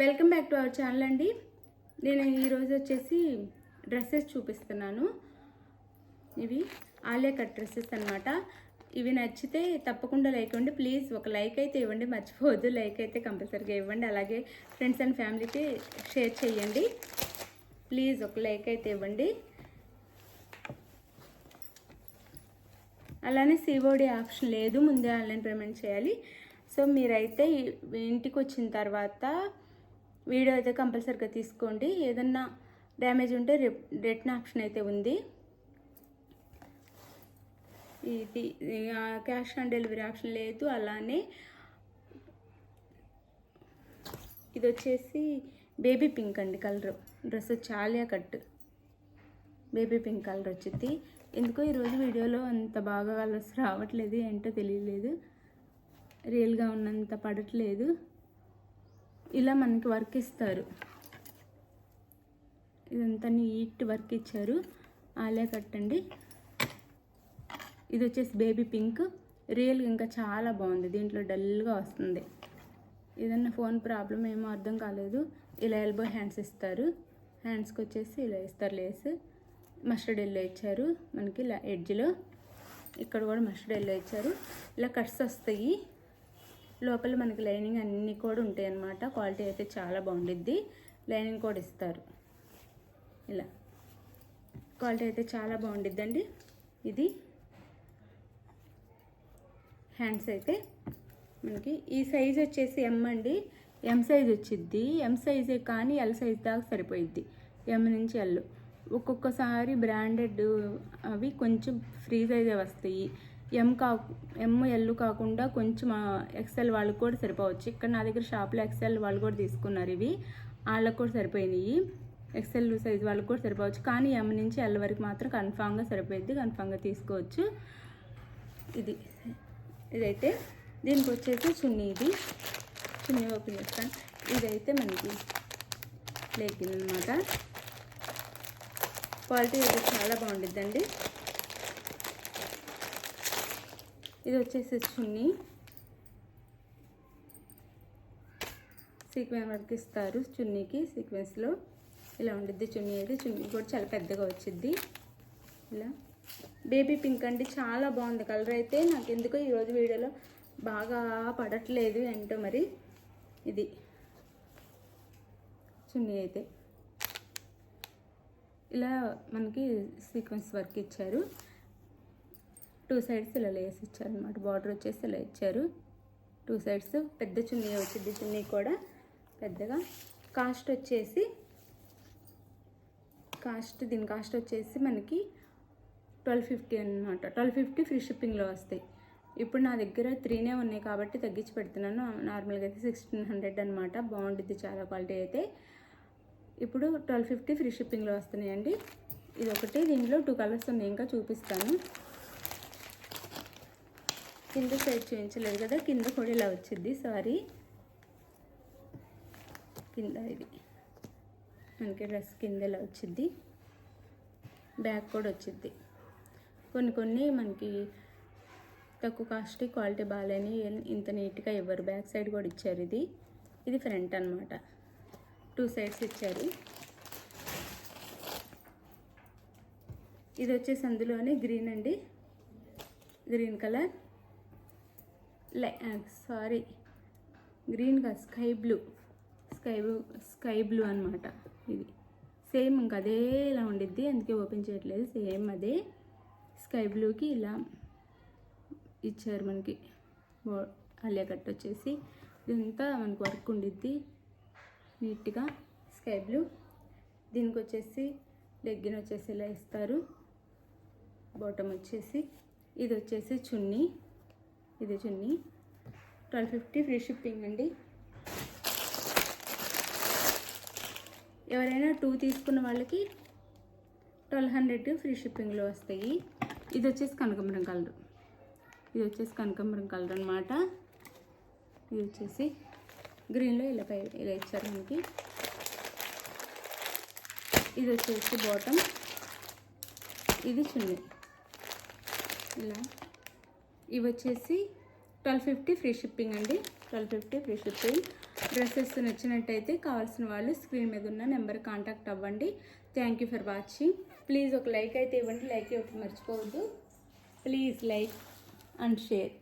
Welcome back to our channel అండి. నేను ఈరోజు వచ్చేసి డ్రెస్సెస్ చూపిస్తున్నాను. ఇవి ఆలియా కట్ డ్రెస్సెస్ అనమాట. ఇవి నచ్చితే తప్పకుండా లైక్ ఇవ్వండి. ప్లీజ్ ఒక లైక్ అయితే ఇవ్వండి, మర్చిపోవద్దు. లైక్ అయితే కంపల్సరీగా ఇవ్వండి. అలాగే ఫ్రెండ్స్ అండ్ ఫ్యామిలీకి షేర్ చేయండి. ప్లీజ్ ఒక లైక్ అయితే ఇవ్వండి. అలానే సిఓడి ఆప్షన్ లేదు, ముందే ఆన్లైన్ పేమెంట్ చేయాలి. సో మీరైతే ఇంటికి వచ్చిన తర్వాత వీడియో అయితే కంపల్సరీగా తీసుకోండి. ఏదన్నా డ్యామేజ్ ఉంటే రిటర్న్ ఆప్షన్ అయితే ఉంది. ఇది క్యాష్ ఆన్ డెలివరీ ఆప్షన్ లేదు. అలానే ఇది వచ్చేసి బేబీ పింక్ అండి కలర్ డ్రెస్, చాలా కట్ బేబీ పింక్ కలర్ వచ్చింది. ఎందుకో ఈరోజు వీడియోలో అంత బాగా కలర్స్ రావట్లేదు, ఏంటో తెలియలేదు, రియల్గా ఉన్నంత పడట్లేదు. ఇలా మనకి వర్క్ ఇస్తారు, ఇదంతా నీట్ వర్క్ ఇచ్చారు. ఆలియా కట్ అండి. ఇది వచ్చేసి బేబీ పింక్, రియల్గా ఇంకా చాలా బాగుంది. దీంట్లో డల్గా వస్తుంది. ఏదన్నా ఫోన్ ప్రాబ్లం ఏమో అర్థం కాలేదు. ఇలా ఎల్బో హ్యాండ్స్ ఇస్తారు. హ్యాండ్స్కి వచ్చేసి ఇలా ఇస్తారు లేస్. మస్టర్డ్ ఎల్లో ఇచ్చారు మనకి ఎడ్జ్లో. ఇక్కడ కూడా మస్టర్డ్ ఎల్లో ఇచ్చారు. ఇలా కట్స్ వస్తాయి. లోపల మనకి లైనింగ్ అన్నీ కూడా ఉంటాయి అన్నమాట. క్వాలిటీ అయితే చాలా బాగుండిద్ది. లైనింగ్ కూడా ఇస్తారు. ఇలా క్వాలిటీ అయితే చాలా బాగుండిద్దండి. ఇది హ్యాండ్స్ అయితే మనకి ఈ సైజ్ వచ్చేసి ఎం అండి. ఎం సైజ్ వచ్చిద్ది. ఎం సైజే కానీ ఎల్ సైజ్ దాకా సరిపోయిద్ది. ఎం నుంచి ఎల్. ఒక్కొక్కసారి బ్రాండెడ్ అవి కొంచెం ఫ్రీ సైజే వస్తాయి. ఎం ఎల్ కాకుండా కొంచెం ఎక్సెల్ వాళ్ళకి కూడా సరిపోవచ్చు. ఇక్కడ నా దగ్గర షాప్లో ఎక్సెల్ వాళ్ళు కూడా తీసుకున్నారు. ఇవి వాళ్ళకి కూడా సరిపోయినాయి. ఎక్సెల్ సైజ్ వాళ్ళకి కూడా సరిపోవచ్చు. కానీ ఎం నుంచి ఎల్ వరకు మాత్రం కన్ఫామ్గా సరిపోయిద్ది. కన్ఫామ్గా తీసుకోవచ్చు. ఇదైతే దీనికి వచ్చేసి చున్నీ. ఇది చున్నీ ఓపెన్ చేస్తాను. ఇదైతే మనకి లెగ్గిన్ అనమాట. క్వాలిటీ అయితే చాలా బాగుండిద్దండి. ఇది వచ్చేసి చున్నీ, సీక్వెన్స్ వర్క్ ఇస్తారు చున్నీకి. సీక్వెన్స్లో ఇలా ఉండిద్ది చున్నీ. అయితే చున్నీ కూడా చాలా పెద్దగా వచ్చిద్ది. ఇలా బేబీ పింక్ అండి, చాలా బాగుంది కలర్ అయితే. నాకు ఎందుకో ఈరోజు వీడియోలో బాగా పడట్లేదు, ఏంటో మరి. ఇది చున్నీ అయితే ఇలా మనకి సీక్వెన్స్ వర్క్ ఇచ్చారు. 2 సైడ్స్ ఇలా లేస్ ఇచ్చారు అనమాట. బార్డర్ వచ్చేసి ఇలా ఇచ్చారు 2 సైడ్స్. పెద్ద చున్నీ వచ్చింది. చున్నీ కూడా పెద్దగా. దీని కాస్ట్ వచ్చేసి మనకి 1250 అనమాట. 1250 ఫ్రీ షిప్పింగ్లో వస్తాయి. ఇప్పుడు నా దగ్గర 3 ఉన్నాయి కాబట్టి తగ్గించి పెడుతున్నాను. నార్మల్గా అయితే 1600 అనమాట. బాగుంటుంది చాలా క్వాలిటీ అయితే. ఇప్పుడు 1250 ఫ్రీ షిప్పింగ్లో వస్తున్నాయండి. ఇది ఒకటి. దీంట్లో 2 కలర్స్ ఉన్నాయి, ఇంకా చూపిస్తాను. కింద సైడ్ చూపించలేదు కదా, కింద కూడా ఇలా వచ్చింది. సారీ, కింద ఇది మనకి డ్రెస్ కింద ఇలా వచ్చింది. బ్యాక్ కూడా వచ్చింది. కొన్ని మనకి తక్కువ కాస్ట్, క్వాలిటీ బాగాలేని ఇంత నీట్గా ఇవ్వరు. బ్యాక్ సైడ్ కూడా ఇచ్చారు. ఇది ఫ్రంట్ అనమాట. 2 సైడ్స్ ఇచ్చారు. ఇది వచ్చేసి అందులోనే గ్రీన్ అండి, గ్రీన్ కలర్. సారీ, గ్రీన్ కాదు, స్కై బ్లూ అనమాట. ఇది సేమ్ ఇంకా అదే ఇలా ఉండిద్ది, అందుకే ఓపెన్ చేయట్లేదు. సేమ్ అదే స్కై బ్లూకి ఇలా ఇచ్చారు మనకి. ఆలియా కట్ వచ్చేసి ఇదంతా మనకు వర్క్ ఉండిద్ది నీట్గా. Sky blue. దీనికి వచ్చేసి లెగ్గిన్ వచ్చేసి ఇలా ఇస్తారు. బాటమ్ వచ్చేసి ఇది వచ్చేసి చున్నీ. ఇది చున్నీ. 1250 ఫ్రీ షిప్పింగ్ అండి. ఎవరైనా 2 తీసుకున్న వాళ్ళకి 1200 ఫ్రీ షిప్పింగ్లో వస్తాయి. ఇది వచ్చేసి కనకాంబరం కలర్ అనమాట. ఇది వచ్చేసి గ్రీన్లో ఇలా ఇచ్చారు మనకి. ఇది వచ్చేసి బాటమ్. ఇది చున్నీ. ఇలా ఇవి వచ్చేసి 1250 ఫ్రీ షిప్పింగ్ అండి. 1250 ఫ్రీ షిప్పింగ్. డ్రెస్సెస్ నచ్చినట్టయితే కావాల్సిన వాళ్ళు స్క్రీన్ మీద ఉన్న నెంబర్ కాంటాక్ట్ అవ్వండి. Thank you for watching. Please ఒక లైక్ అయితే ఇవ్వండి. లైక్ ఇవ్వడం మర్చిపోవద్దు. Please like and share.